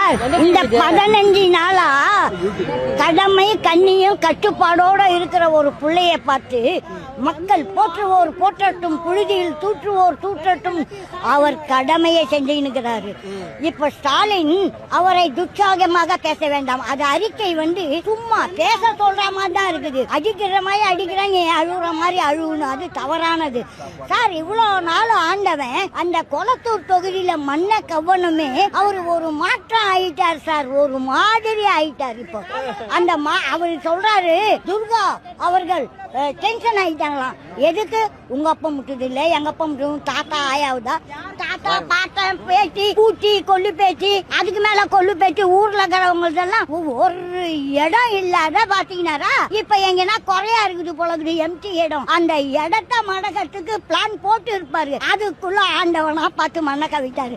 Sir இந்த 15 நாளா கடமை கண்ணியும் கட்டுப்பாடோட இருக்கிற ஒரு பிள்ளைய பார்த்து மக்கள் போற்றுவோர் போற்றட்டும், புழுதியில் தூற்றுவோர் தூற்றட்டும், அவர் கடமையை செஞ்சுக்கிறாரு. இப்ப ஸ்டாலின் அவரை துச்சாகமாக பேச வேண்டாம், அது அறிக்கை சும்மா பேச சொல்ற மாதிரி தான் இருக்குது. அடிக்கிற மாதிரி அடிக்கிறாங்க, அழுகுற மாதிரி அழுகணும், அது தவறானது சார். இவ்வளவு நாள் ஆண்டவன் அந்த கொளத்தூர் தொகுதியில மண்ணை கவ்வனுமே அவர் ஒரு மாற்றம் ஆயிட்டார் சார், ஒரு மாதிரி ஆயிட்டார். இப்போ அந்த அவர் சொல்றாரு துர்கா அவர்கள் டென்ஷன் ஆயிட்டாங்களாம். எதுக்கு? உங்க அப்பா முட்டுது இல்ல, எங்க அப்பா முட்டு, தாத்தா ஆயாவுதா, தாத்தா பாட்டா பேச்சு கூட்டி கொல்லு பேச்சு, அதுக்கு மேல கொல்லு பேச்சு, ஊர்ல இருக்கிறவங்களுக்கெல்லாம் ஒரு இடம் இல்லாத பாத்தீங்கன்னாரா. இப்ப எங்கன்னா குறையா இருக்குது போல இருக்குது, எம்டி இடம். அந்த இடத்த மடக்கத்துக்கு பிளான் போட்டு இருப்பாரு, அதுக்குள்ள ஆண்டவனா பார்த்து மண்ணை கவிட்டாரு.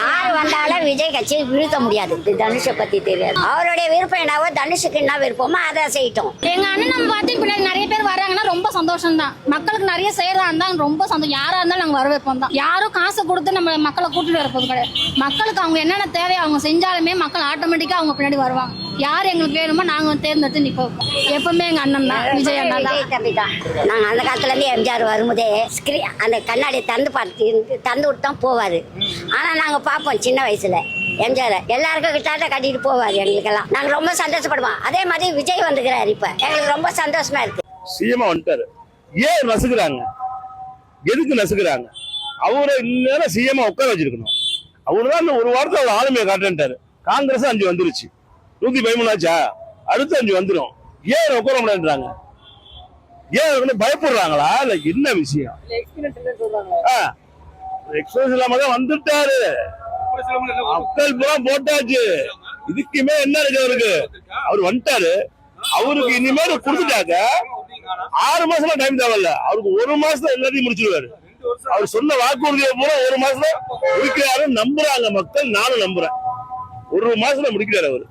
யார் வந்தாலும் விஜய் கட்சி வீழ்த்த முடியாது. தனுஷை பத்தி தெரியாது, அவருடைய விருப்பம் என்னவோ, தனுஷுக்கு என்ன விருப்பமோ அதை செய்யட்டும். எங்க அண்ணன் நம்ம பார்த்து பின்னாடி நிறைய பேர் வர்றாங்கன்னா ரொம்ப சந்தோஷம் தான். மக்களுக்கு நிறைய செய்யறதா இருந்தா ரொம்ப சந்தோஷம். யாரா இருந்தாலும் நாங்க வரவேற்போம் தான். யாரும் காசு கொடுத்து நம்ம மக்களை கூட்டிட்டு வரப்போது கிடையாது. மக்களுக்கு அவங்க என்னென்ன தேவை அவங்க செஞ்சாலுமே மக்கள் ஆட்டோமேட்டிக்கா அவங்க பின்னாடி வருவாங்க. யார் எங்களுக்கு வேணுமோ நாங்க தேர்ந்தெடுத்து நிப்போம். எப்பவுமே எங்க அண்ணன் தான், விஜய் அண்ணா தான். நாங்க அந்த காலத்துல இருந்து எம்ஜிஆர் வரும்போதே அந்த கண்ணாடி தந்து விட்டு தான் போவாரு. ஆனா நாங்க பாப்போம் சின்ன வயசுல எம்ஜிஆர் எல்லாருக்கும் கிட்ட கட்டிட்டு போவாரு. எங்களுக்கெல்லாம் நாங்க ரொம்ப சந்தோஷப்படுவோம். அதே மாதிரி விஜய் வந்துக்கிறாரு, இப்ப எங்களுக்கு ரொம்ப சந்தோஷமா இருக்கு. சிஎம் வந்துட்டாரு, ஏன் நசுக்குறாங்க? எதுக்கு நசுக்குறாங்க? அவரை இந்நேரம் சிஎம் உட்கார வச்சிருக்கணும். அவருதான் ஒரு வாரத்தில் அவர் ஆளுமையை காட்டுன்ட்டாரு. காங்கிரஸ் 5 வந்துருச்சு, 113 ஆச்சா, அடுத்து 5 வந்துடும். ஏன் உட்கார முடியாதுன்றாங்க? ஏன் பயப்படுறாங்களா? இல்ல என்ன விஷயம்? எக்ஸ்பீரியன்ஸ் இல்லாம தான் வந்துட்டாரு. மக்கள் பூரா போட்டாச்சு, இதுக்குமே என்ன இருக்கு அவருக்கு? அவர் வந்துட்டாரு, அவருக்கு இனிமேல் கொடுத்துட்டாக்க 6 மாசம் டைம் தேவையில்ல, அவருக்கு 1 மாசம் எல்லாத்தையும் முடிச்சிருவாரு. அவர் சொன்ன வாக்குறுதியை பூரா 1 மாசம் முடிக்கிறாரு. நம்புறாங்க மக்கள், நானும் நம்புறேன். 1 மாசத்துல முடிக்கிறாரு அவரு.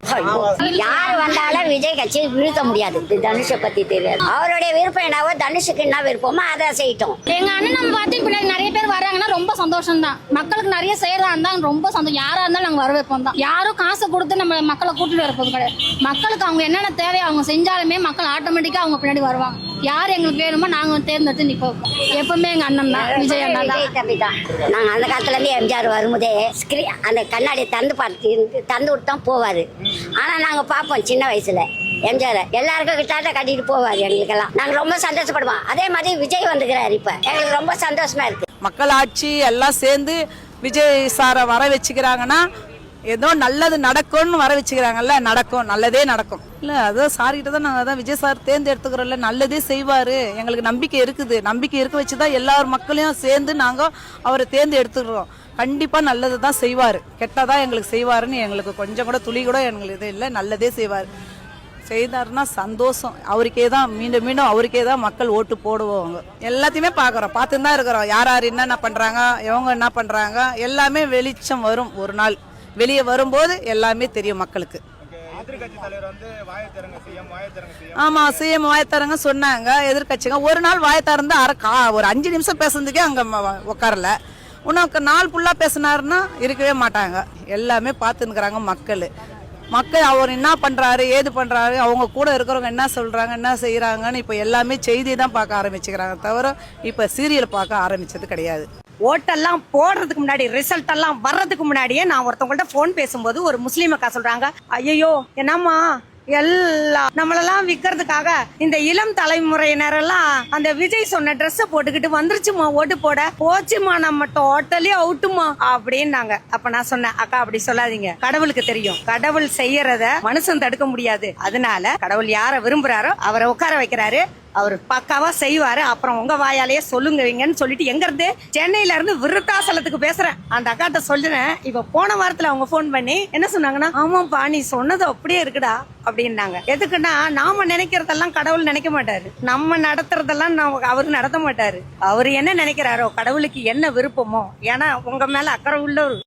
யார் வந்தாலும் விஜய் கட்சி வீழ்த்த முடியாது. தனுஷை பத்தி தெரியாது, அவருடைய விருப்பம் என்னவோ, தனுஷுக்கு என்ன விருப்பமோ அதை செய்யட்டும். எங்க அண்ணன் நம்ம பார்த்து பின்னாடி நிறைய பேர் வர்றாங்கன்னா ரொம்ப சந்தோஷம் தான். மக்களுக்கு நிறைய செய்யறதா இருந்தா ரொம்ப சந்தோஷம். யாரா இருந்தாலும் நாங்க வரவேற்போம் தான். யாரும் காசு கொடுத்து நம்ம மக்களை கூட்டிட்டு வரப்போது கிடையாது. மக்களுக்கு அவங்க என்னென்ன தேவை அவங்க செஞ்சாலுமே மக்கள் ஆட்டோமேட்டிக்கா அவங்க பின்னாடி வருவாங்க. யார் எங்களுக்கு வேணுமோ நாங்க தேர்ந்தெடுத்து நிப்போம். எப்பவுமே எங்க அண்ணன் தான், விஜய் அண்ணா தான். நாங்க அந்த காலத்துல இருந்து எம்ஜிஆர் வரும்போதே அந்த கண்ணாடி தந்து விட்டு தான் போவாரு. ஆனா நாங்க பாப்போம் சின்ன வயசுல எம்ஜிஆர் எல்லாருக்கும் கிட்ட கட்டிட்டு போவாரு. எங்களுக்கெல்லாம் நாங்க ரொம்ப சந்தோஷப்படுவோம். அதே மாதிரி விஜய் வந்துக்கிறாரு, இப்ப எங்களுக்கு ரொம்ப சந்தோஷமா இருக்கு. மக்கள் ஆட்சி எல்லாம் சேர்ந்து விஜய் சாரை வர வச்சுக்கிறாங்கன்னா ஏதோ நல்லது நடக்கும்னு வர வச்சுக்கிறாங்கல்ல, நடக்கும், நல்லதே நடக்கும். இல்ல அதான் சார்கிட்ட தான் நாங்க அதான் விஜய் சார் தேர்ந்தெடுத்துக்கிறோம்ல, நல்லதே செய்வாரு, எங்களுக்கு நம்பிக்கை இருக்குது. நம்பிக்கை இருக்க வச்சுதான் எல்லார் மக்களையும் சேர்ந்து நாங்க அவரை தேர்ந்தெடுத்துக்கிறோம். கண்டிப்பா நல்லது தான் செய்வாரு, கெட்டதா எங்களுக்கு செய்வாருன்னு எங்களுக்கு கொஞ்சம் கூட துளி கூட எங்களுக்கு இது இல்லை. நல்லதே செய்வாரு, செய்தாருன்னா சந்தோஷம். அவருக்கே தான் மீண்டும் மீண்டும் அவருக்கே தான் மக்கள் ஓட்டு போடுவாங்க. எல்லாத்தையுமே பாக்குறோம், பார்த்துன்னு தான் இருக்கிறோம். யார் யார் என்னென்ன பண்றாங்க, இவங்க என்ன பண்றாங்க, எல்லாமே வெளிச்சம் வரும். ஒரு நாள் வெளியே வரும்போது எல்லாமே தெரியும் மக்களுக்கு. ஆமா, சிஎம் வாயத்தரங்க சொன்னாங்க எதிர்கட்சிங்க. ஒரு நாள் வாயத்தரந்து ஒரு 5 நிமிஷம் பேசுறதுக்கே அங்க உட்காரல. உனக்கு நாள் ஃபுல்லா பேசினாருன்னா இருக்கவே மாட்டாங்க. எல்லாமே பார்த்துன்னுக்குறாங்க மக்கள் அவர் என்ன பண்றாரு, ஏது பண்றாரு, அவங்க கூட இருக்கிறவங்க என்ன சொல்றாங்க, என்ன செய்யறாங்கன்னு இப்ப எல்லாமே செய்தி தான் பார்க்க ஆரம்பிச்சுக்கிறாங்க, தவிர இப்ப சீரியல் பார்க்க ஆரம்பிச்சது கிடையாது. ஓட்டெல்லாம் போடுறதுக்கு முன்னாடி, ரிசல்ட் எல்லாம் வர்றதுக்கு முன்னாடியே நான் ஒருத்தவங்கள்ட்ட போன் பேசும்போது ஒரு முஸ்லீம் அக்கா சொல்றாங்க, ஐயோ என்னம்மா எல்லாம் நம்மளெல்லாம் விக்கிறதுக்காக இந்த இளம் தலைமுறையினர் எல்லாம் அந்த விஜய் சொன்ன ட்ரெஸ் போட்டுக்கிட்டு வந்துருச்சுமா ஓட்டு போட, போச்சுமா நம்ம டோட்டலி அவுட்டுமா அப்படின்னாங்க. அப்ப நான் சொன்னேன், அக்கா அப்படி சொல்லாதீங்க, கடவுளுக்கு தெரியும், கடவுள் செய்யறத மனுஷன் தடுக்க முடியாது. அதனால கடவுள் யார விரும்புறாரோ அவரை உட்கார வைக்கிறாரு, அவர் பக்காவா செய்வாரு. அப்புறம் உங்க வாயாலேயே சொல்லுங்கன்னு சொல்லிட்டு எங்க இருந்து சென்னையில இருந்து விருத்தாசலத்துக்கு பேசுறேன். அந்த அக்காட்ட சொல்றேன், இப்ப போன வாரத்துல அவங்க போன் பண்ணி என்ன சொன்னாங்கன்னா, ஆமாப்பா நீ சொன்னது அப்படியே இருக்குடா அப்படின்னாங்க. எதுக்குன்னா நாம நினைக்கிறதெல்லாம் கடவுள் நினைக்க மாட்டாரு, நம்ம நடத்துறதெல்லாம் அவரு நடத்த மாட்டாரு. அவரு என்ன நினைக்கிறாரோ, கடவுளுக்கு என்ன விருப்பமோ, ஏன்னா உங்க மேல அக்கறை உள்ளவர்.